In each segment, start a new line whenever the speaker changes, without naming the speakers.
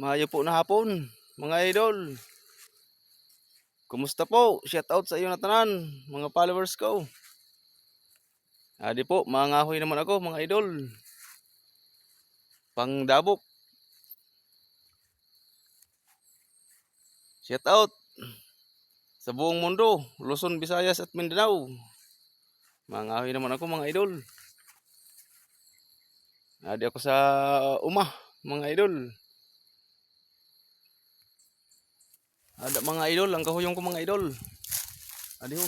Maayo po na hapon, mga idol. Kumusta po? Shout out sa iyo na tanan, mga followers ko. Adi po, mangahoy naman ako, mga idol. Pangdabok. Shout out sa buong mundo, Luzon, Visayas at Mindanao. Mangahoy naman ako, mga idol. Adi ako sa mga idol. Ada mga idol, ang kahuyong ko mga idol. Adi ho.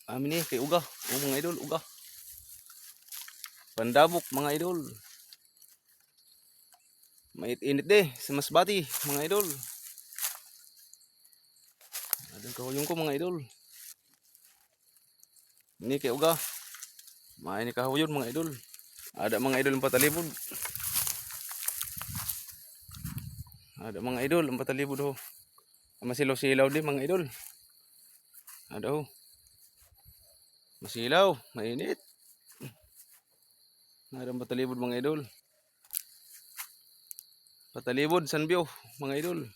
Amin kay Uga. O mga idol, Uga. Pandabok mga idol. Mainit-init sa Masbati mga idol. Adang kahuyong ko mga idol. Ini kay Uga. Main ni kahuyon mga idol. Ada mga idol 4,000. Ada mga idol 4,000 ho. Masilaw-silaw din mga idol. Ada ho. Masilaw, mainit. Ada 4,000 mga idol. 4,000 Sanbio mga idol.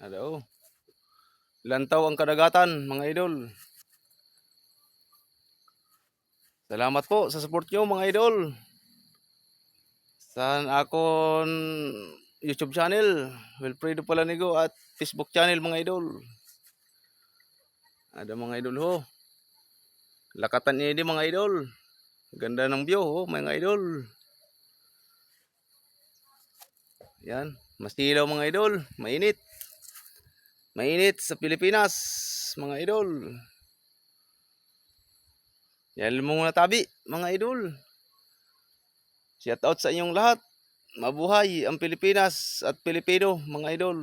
Ada ho. Lantaw ang kadagatan mga idol. Salamat po sa support nyo mga idol. Sa akon YouTube channel, Wilfredo Palanigo at Facebook channel mga idol. Ada mga idol ho. Lakatan ini mga idol. Ganda ng view ho mga idol. Yan, masilaw mga idol, mainit. Mainit sa Pilipinas mga idol. Yan mo muna tabi mga idol. Shout out sa inyong lahat. Mabuhay ang Pilipinas at Pilipino mga idol.